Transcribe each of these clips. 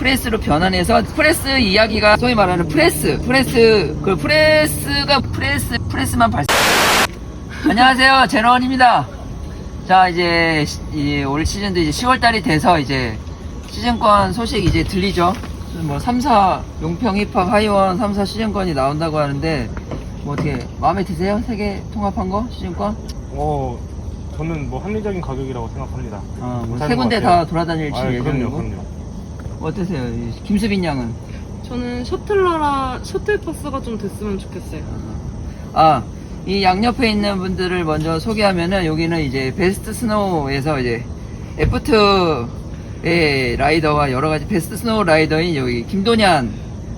프레스로 변환해서 프레스 이야기가 소위 말하는 프레스만 발생. 안녕하세요, 제너원입니다. 자, 이제 올 시즌도 이제 10월달이 돼서 이제 시즌권 소식 이제 들리죠. 뭐 3사 용평 힙합 하이원 3사 시즌권이 나온다고 하는데 뭐 어떻게 마음에 드세요? 세 개 통합한 거 시즌권? 저는 뭐 합리적인 가격이라고 생각합니다. 뭐 세 군데 다 돌아다닐 예정이고. 그럼요. 어떠세요, 김수빈 양은? 저는 셔틀버스가 좀 됐으면 좋겠어요. 이 양옆에 있는 분들을 먼저 소개하면은 여기는 이제 베스트 스노우에서 이제 F2의 라이더와 여러가지 베스트 스노우 라이더인 여기 김도년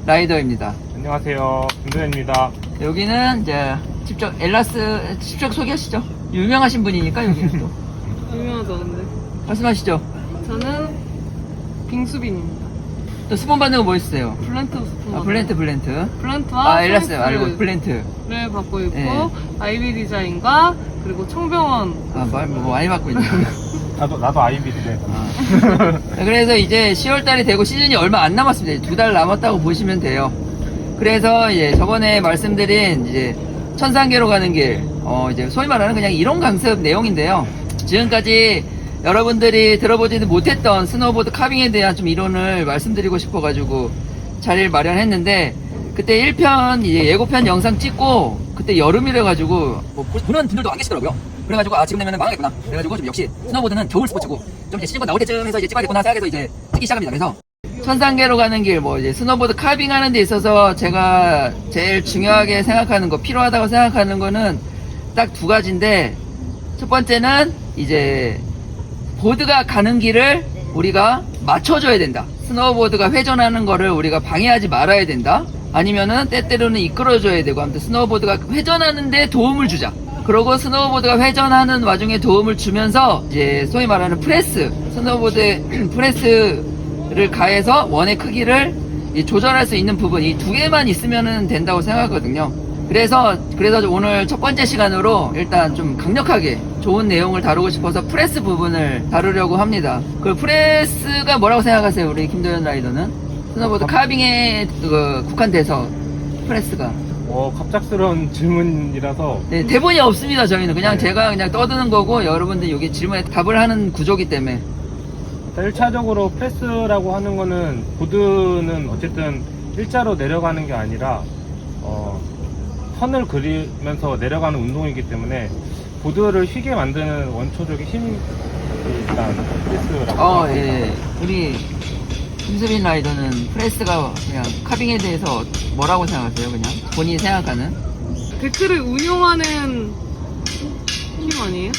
라이더입니다. 안녕하세요, 김도현입니다. 여기는 이제 직접 소개하시죠. 유명하신 분이니까 여기는 또 유명하지 않은데. 말씀하시죠. 저는 빙수빈입니다. 또 스폰 받는 거 뭐 있어요? 블렌트 스폰. 블렌트와 엘라스 알고 블렌트 를 받고 있고, 네. 아이비 디자인과 그리고 청병원. 뭐 많이 받고 있네. 나도 아이비인데. 그래서 이제 10월달이 되고 시즌이 얼마 안 남았습니다. 2달 남았다고 보시면 돼요. 그래서 이제 저번에 말씀드린 이제 천상계로 가는 길, 이제 소위 말하는 그냥 이론 강습 내용인데요. 지금까지 여러분들이 들어보지도 못했던 스노우보드 카빙에 대한 좀 이론을 말씀드리고 싶어가지고 자리를 마련했는데, 그때 1편 이제 예고편 영상 찍고 그때 여름이래가지고 뭐 보는 분들도 안 계시더라고요. 그래가지고 지금 되면 망하겠구나. 그래가지고 좀 역시 스노우보드는 겨울 스포츠고 좀 이제 시즌권 나올 때쯤 해서 이제 찍어야겠구나 생각해서 이제 찍기 시작합니다. 그래서 천상계로 가는 길, 뭐 이제 스노우보드 카빙하는 데 있어서 제가 제일 중요하게 생각하는 거, 필요하다고 생각하는 거는 딱 두 가지인데, 첫 번째는 이제 보드가 가는 길을 우리가 맞춰줘야 된다. 스노우보드가 회전하는 거를 우리가 방해하지 말아야 된다. 아니면은 때때로는 이끌어줘야 되고, 아무튼 스노우보드가 회전하는데 도움을 주자. 그러고 스노우보드가 회전하는 와중에 도움을 주면서 이제 소위 말하는 스노우보드의 프레스를 가해서 원의 크기를 조절할 수 있는 부분, 이 두 개만 있으면 된다고 생각하거든요. 그래서 오늘 첫 번째 시간으로 일단 좀 강력하게 좋은 내용을 다루고 싶어서 프레스 부분을 다루려고 합니다. 그 프레스가 뭐라고 생각하세요, 우리 김도현 라이더는? 스노보드 카빙에 국한돼서 프레스가. 갑작스러운 질문이라서. 네, 대본이 없습니다. 저희는 그냥 네. 제가 그냥 떠드는 거고, 여러분들 여기 질문에 답을 하는 구조기 때문에. 1차적으로 프레스라고 하는 거는, 보드는 어쨌든 일자로 내려가는 게 아니라 선을 그리면서 내려가는 운동이기 때문에 보드를 휘게 만드는 원초적인 힘이 일단 프레스라고. 예. 우리 김수빈 라이더는 프레스가 그냥 카빙에 대해서 뭐라고 생각하세요? 그냥 본인이 생각하는? 데크를 운용하는 힘 아니에요?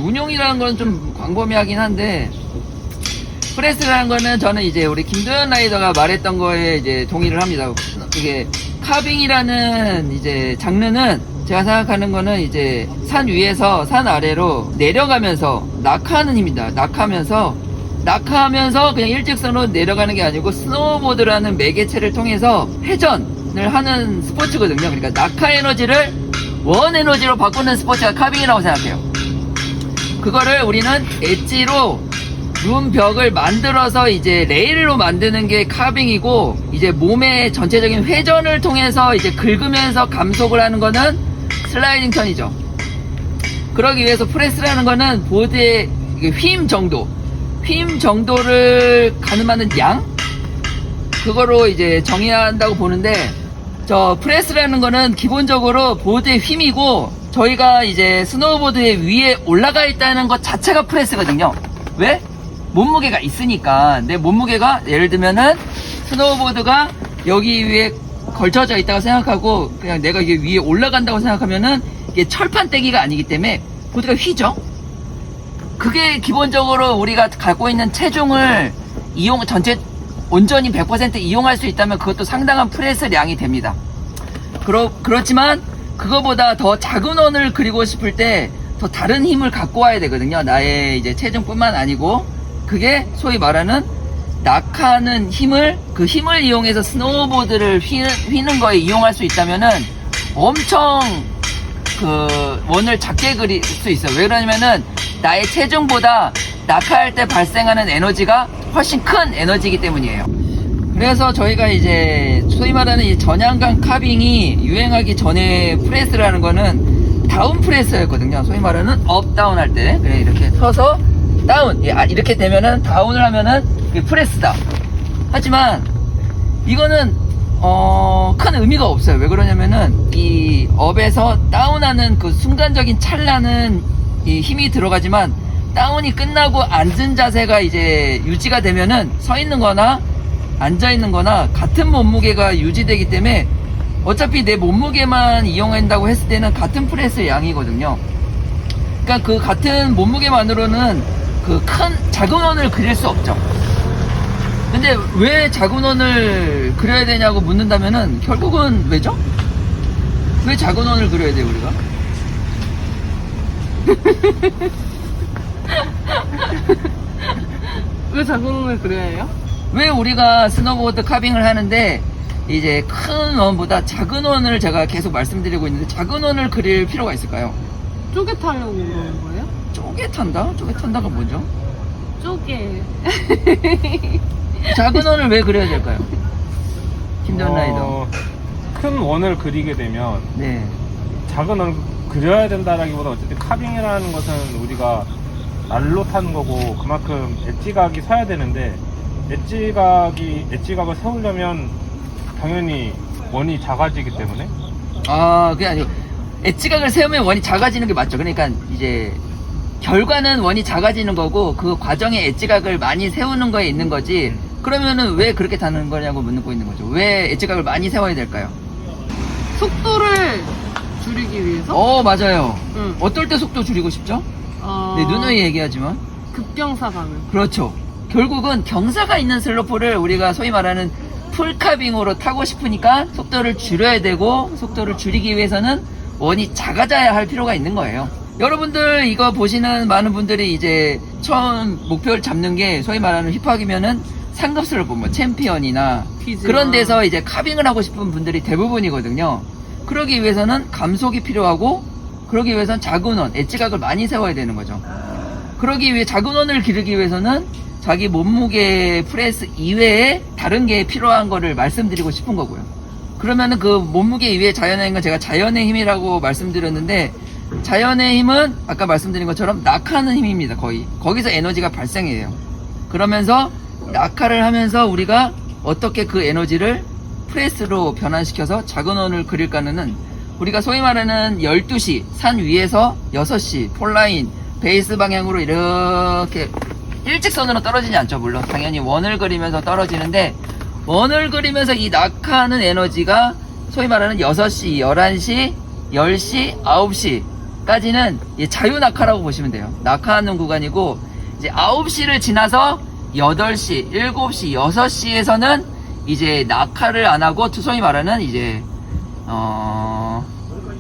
운용이라는 건 좀 광범위하긴 한데, 프레스라는 거는 저는 이제 우리 김도현 라이더가 말했던 거에 이제 동의를 합니다. 이게 카빙이라는 이제 장르는 제가 생각하는 거는 이제 산 위에서 산 아래로 내려가면서 낙하하는 힘입니다. 낙하하면서 그냥 일직선으로 내려가는 게 아니고 스노우보드라는 매개체를 통해서 회전을 하는 스포츠거든요. 그러니까 낙하 에너지를 원 에너지로 바꾸는 스포츠가 카빙이라고 생각해요. 그거를 우리는 엣지로 룸벽을 만들어서 이제 레일로 만드는 게 카빙이고, 이제 몸의 전체적인 회전을 통해서 이제 긁으면서 감속을 하는 거는 슬라이딩 턴이죠. 그러기 위해서 프레스라는 거는 보드의 힘 정도를 가늠하는 양? 그거로 이제 정의한다고 보는데, 저 프레스라는 거는 기본적으로 보드의 힘이고, 저희가 이제 스노우보드의 위에 올라가 있다는 것 자체가 프레스거든요. 왜? 몸무게가 있으니까. 내 몸무게가 예를 들면은 스노우보드가 여기 위에 걸쳐져 있다고 생각하고 그냥 내가 이게 위에 올라간다고 생각하면은 이게 철판 떼기가 아니기 때문에 보드가 휘죠. 그게 기본적으로 우리가 갖고 있는 체중을 전체 온전히 100% 이용할 수 있다면 그것도 상당한 프레스량이 됩니다. 그렇지만 그거보다 더 작은 원을 그리고 싶을 때 더 다른 힘을 갖고 와야 되거든요. 나의 이제 체중뿐만 아니고, 그게 소위 말하는 낙하는 힘을, 그 힘을 이용해서 스노우보드를 휘는 거에 이용할 수 있다면은 엄청 그 원을 작게 그릴 수 있어요. 왜 그러냐면은 나의 체중보다 낙하할 때 발생하는 에너지가 훨씬 큰 에너지이기 때문이에요. 그래서 저희가 이제 소위 말하는 이 전향감 카빙이 유행하기 전에 프레스라는 거는 다운 프레스였거든요. 소위 말하는 업 다운 할 때 그래 이렇게 서서 다운 이렇게 되면은 다운을 하면은 그게 프레스다. 하지만 이거는 큰 의미가 없어요. 왜 그러냐면은 이 업에서 다운하는 그 순간적인 찰나는 이 힘이 들어가지만 다운이 끝나고 앉은 자세가 이제 유지가 되면은 서 있는 거나 앉아 있는 거나 같은 몸무게가 유지되기 때문에 어차피 내 몸무게만 이용한다고 했을 때는 같은 프레스의 양이거든요. 그러니까 그 같은 몸무게만으로는 그 큰 작은 원을 그릴 수 없죠. 근데 왜 작은 원을 그려야 되냐고 묻는다면은 결국은 왜죠? 왜 작은 원을 그려야 돼요 우리가? 왜 작은 원을 그려야 해요? 왜 우리가 스노보드 카빙을 하는데 이제 큰 원보다 작은 원을 제가 계속 말씀드리고 있는데 작은 원을 그릴 필요가 있을까요? 쪼개타려고 그러는 거예요? 쪼개탄다? 쪼개탄다가 뭐죠? 쪼개. 작은 원을 왜 그려야 될까요? 김전 라이더. 큰 원을 그리게 되면 네. 작은 원을 그려야 된다라기보다 어쨌든 카빙이라는 것은 우리가 날로 타는 거고 그만큼 엣지각이 서야 되는데 엣지각을 세우려면 당연히 원이 작아지기 때문에 그게 아니고 엣지각을 세우면 원이 작아지는 게 맞죠. 그러니까 이제 결과는 원이 작아지는 거고 그 과정에 엣지각을 많이 세우는 거에 있는 거지. 그러면은 왜 그렇게 타는 거냐고 묻고 있는 거죠. 왜 엣지각을 많이 세워야 될까요? 속도를 줄이기 위해서? 맞아요. 응. 어떨 때 속도 줄이고 싶죠? 네, 누누이 얘기하지만 급경사 가는. 그렇죠. 결국은 경사가 있는 슬로프를 우리가 소위 말하는 풀카빙으로 타고 싶으니까 속도를 줄여야 되고 속도를 줄이기 위해서는 원이 작아져야 할 필요가 있는 거예요. 여러분들 이거 보시는 많은 분들이 이제 처음 목표를 잡는 게 소위 말하는 힙합이면은 상급스럽고 뭐 챔피언이나 피즈나. 그런 데서 이제 카빙을 하고 싶은 분들이 대부분이거든요. 그러기 위해서는 감속이 필요하고 그러기 위해서는 작은 원, 엣지각을 많이 세워야 되는 거죠. 그러기 위해 작은 원을 기르기 위해서는 자기 몸무게 프레스 이외에 다른 게 필요한 거를 말씀드리고 싶은 거고요. 그러면은 그 몸무게 이외에 자연의 힘은 제가 자연의 힘이라고 말씀드렸는데 자연의 힘은 아까 말씀드린 것처럼 낙하하는 힘입니다. 거기서 에너지가 발생해요. 그러면서 낙하를 하면서 우리가 어떻게 그 에너지를 프레스로 변환시켜서 작은 원을 그릴까는 우리가 소위 말하는 12시 산 위에서 6시 폴라인 베이스 방향으로 이렇게 일직선으로 떨어지지 않죠. 물론 당연히 원을 그리면서 떨어지는데 원을 그리면서 이 낙하하는 에너지가 소위 말하는 6시, 11시, 10시, 9시까지는 자유낙하라고 보시면 돼요. 낙하하는 구간이고 이제 9시를 지나서 8시, 7시, 6시에서는 이제 낙하를 안 하고 소위 말하는 이제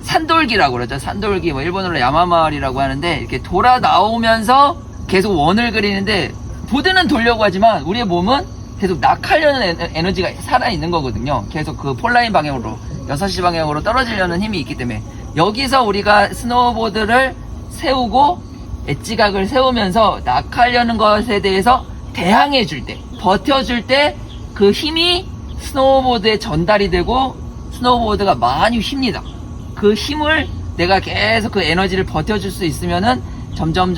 산돌기라고 그러죠. 산돌기, 뭐 일본어로 야마마리라고 하는데 이렇게 돌아 나오면서 계속 원을 그리는데 보드는 돌려고 하지만 우리의 몸은 계속 낙하려는 에너지가 살아있는 거거든요. 계속 그 폴라인 방향으로 6시 방향으로 떨어지려는 힘이 있기 때문에 여기서 우리가 스노우보드를 세우고 엣지각을 세우면서 낙하려는 것에 대해서 대항해 줄 때, 버텨줄 때 그 힘이 스노우보드에 전달이 되고 스노우보드가 많이 휩니다. 그 힘을 내가 계속 그 에너지를 버텨줄 수 있으면은 점점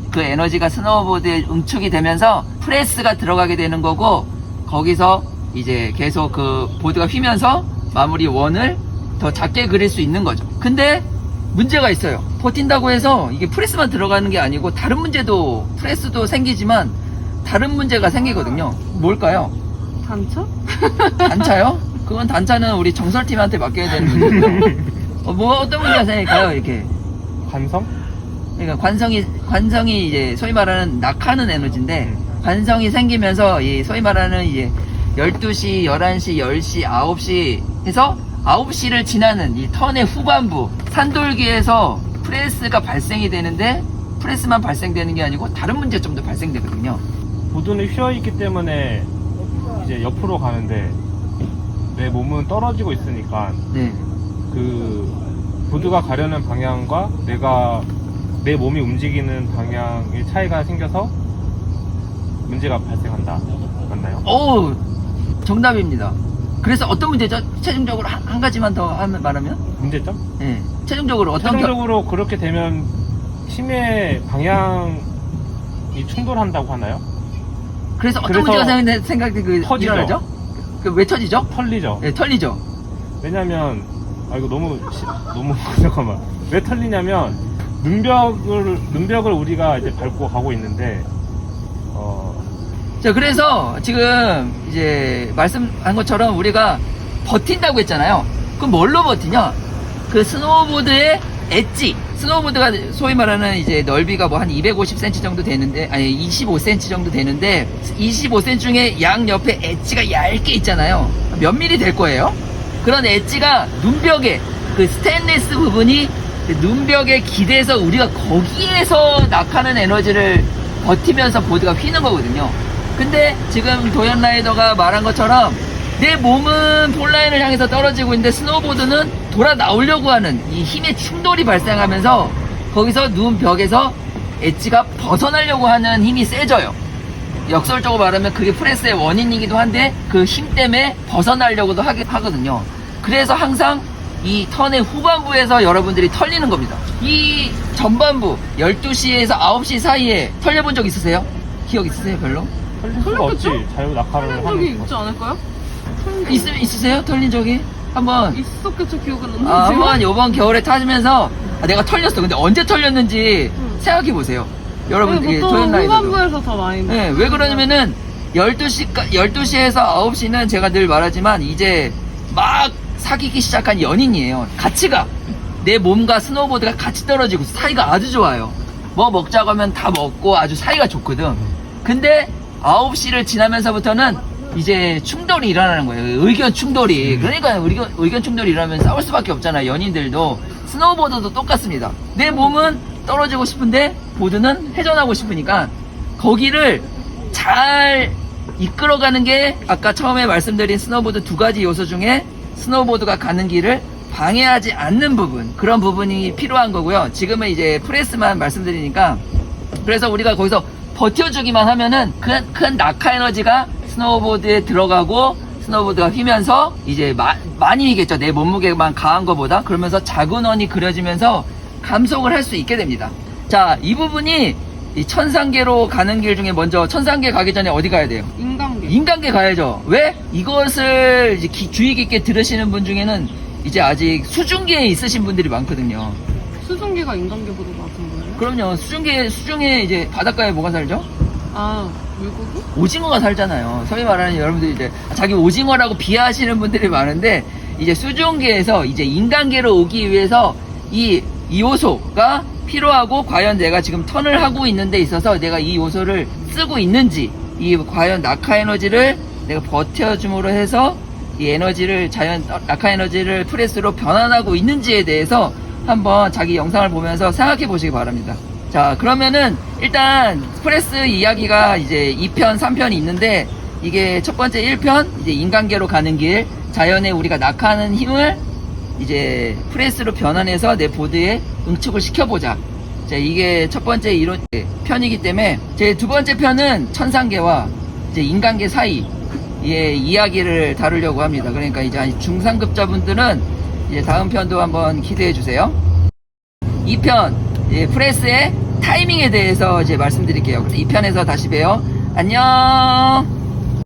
그 에너지가 스노우보드에 응축이 되면서 프레스가 들어가게 되는 거고 거기서 이제 계속 그 보드가 휘면서 마무리 원을 더 작게 그릴 수 있는 거죠. 근데 문제가 있어요. 버틴다고 해서 이게 프레스만 들어가는 게 아니고 다른 문제도 프레스도 생기지만 다른 문제가 생기거든요. 뭘까요? 단차? 단차요? 그건 단차는 우리 정설팀한테 맡겨야 되는 문제고요. 어떤 문제가 생길까요? 이렇게 관성? 그러니까 관성이 이제 소위 말하는 낙하는 에너지인데 관성이 생기면서 이 소위 말하는 이제 12시, 11시, 10시, 9시 해서 9시를 지나는 이 턴의 후반부 산돌기에서 프레스가 발생이 되는데 프레스만 발생되는 게 아니고 다른 문제점도 발생되거든요. 보드는 휘어있기 때문에 이제 옆으로 가는데 내 몸은 떨어지고 있으니까 네. 그 보드가 가려는 방향과 내 몸이 움직이는 방향의 차이가 생겨서 문제가 발생한다. 맞나요? 오, 정답입니다. 그래서 어떤 문제죠? 최종적으로 한 가지만 더 말하면? 문제점? 예. 최종적으로 어떤 최종적으로 그렇게 되면 힘의 방향이 충돌한다고 하나요? 그래서 어떤 그래서 문제가 생각이 터지죠. 일어나죠? 왜 터지죠? 털리죠. 예, 털리죠. 왜냐면 이거 너무 잠깐만. 왜 털리냐면 눈벽을 우리가 이제 밟고 가고 있는데 자, 그래서 지금 이제 말씀한 것처럼 우리가 버틴다고 했잖아요. 그럼 뭘로 버티냐? 그 스노우보드의 엣지. 스노우보드가 소위 말하는 이제 넓이가 뭐 한 250cm 정도 되는데, 아니 25cm 정도 되는데, 25cm 중에 양 옆에 엣지가 얇게 있잖아요. 몇 미리 될 거예요? 그런 엣지가 눈벽에, 그 스테인리스 부분이 그 눈벽에 기대서 우리가 거기에서 낙하는 에너지를 버티면서 보드가 휘는 거거든요. 근데 지금 도현 라이더가 말한 것처럼 내 몸은 폴라인을 향해서 떨어지고 있는데 스노우보드는 돌아 나오려고 하는 이 힘의 충돌이 발생하면서 거기서 눈벽에서 엣지가 벗어나려고 하는 힘이 세져요. 역설적으로 말하면 그게 프레스의 원인이기도 한데 그 힘 때문에 벗어나려고도 하거든요. 그래서 항상 이 턴의 후반부에서 여러분들이 털리는 겁니다. 이 전반부 12시에서 9시 사이에 털려본 적 있으세요? 기억 있으세요? 별로? 털릴 수가 없지. 자유 낙하를 털린 적이 하는 있지 않을까요? 있으세요? 털린 적이? 한번 있었겠죠, 기억은 안 나지만. 한번 요번 겨울에 타시면서 내가 털렸어. 근데 언제 털렸는지 생각해 보세요. 여러분, 이게 보통 도현 라이더도. 후반부에서 더 많이 네, 왜 그러냐면은 12시에서 9시는 제가 늘 말하지만 이제 막 사귀기 시작한 연인이에요. 같이 가. 내 몸과 스노우보드가 같이 떨어지고 사이가 아주 좋아요. 뭐 먹자고 하면 다 먹고 아주 사이가 좋거든. 근데 9시를 지나면서부터는 이제 충돌이 일어나는 거예요. 의견 충돌이. 그러니까 의견 충돌이 일어나면 싸울 수밖에 없잖아요. 연인들도. 스노우보드도 똑같습니다. 내 몸은 떨어지고 싶은데 보드는 회전하고 싶으니까 거기를 잘 이끌어가는 게 아까 처음에 말씀드린 스노우보드 두 가지 요소 중에 스노우보드가 가는 길을 방해하지 않는 부분, 그런 부분이 필요한 거고요. 지금은 이제 프레스만 말씀드리니까, 그래서 우리가 거기서 버텨주기만 하면은 큰 낙하 에너지가 스노우보드에 들어가고 스노우보드가 휘면서 이제 많이 휘겠죠. 내 몸무게만 가한 거보다. 그러면서 작은 원이 그려지면서 감속을 할 수 있게 됩니다. 자, 이 부분이 이 천상계로 가는 길 중에 먼저 천상계 가기 전에 어디 가야 돼요? 인간계. 인간계 가야죠. 왜? 이것을 이제 주의 깊게 들으시는 분 중에는 이제 아직 수중계에 있으신 분들이 많거든요. 수중계가 인간계보다 낮은 거예요? 그럼요. 수중에 이제 바닷가에 뭐가 살죠? 아, 물고기? 오징어가 살잖아요. 소위 말하는 여러분들이 이제 자기 오징어라고 비하하시는 분들이 많은데 이제 수중계에서 이제 인간계로 오기 위해서 이 요소가 필요하고 과연 내가 지금 턴을 하고 있는 데 있어서 내가 이 요소를 쓰고 있는지 이 과연 낙하 에너지를 내가 버텨줌으로 해서 이 에너지를 낙하 에너지를 프레스로 변환하고 있는지에 대해서 한번 자기 영상을 보면서 생각해 보시기 바랍니다. 자, 그러면은 일단 프레스 이야기가 이제 2편, 3편이 있는데 이게 첫 번째 1편 이제 인간계로 가는 길, 자연에 우리가 낙하하는 힘을 이제 프레스로 변환해서 내 보드에 응축을 시켜보자. 자, 이게 첫 번째 이론 편이기 때문에 제 두 번째 편은 천상계와 이제 인간계 사이의 이야기를 다루려고 합니다. 그러니까 이제 중상급자분들은 이제 다음 편도 한번 기대해 주세요. 2편 프레스의 타이밍에 대해서 이제 말씀드릴게요. 그래서 2편에서 다시 봬요. 안녕.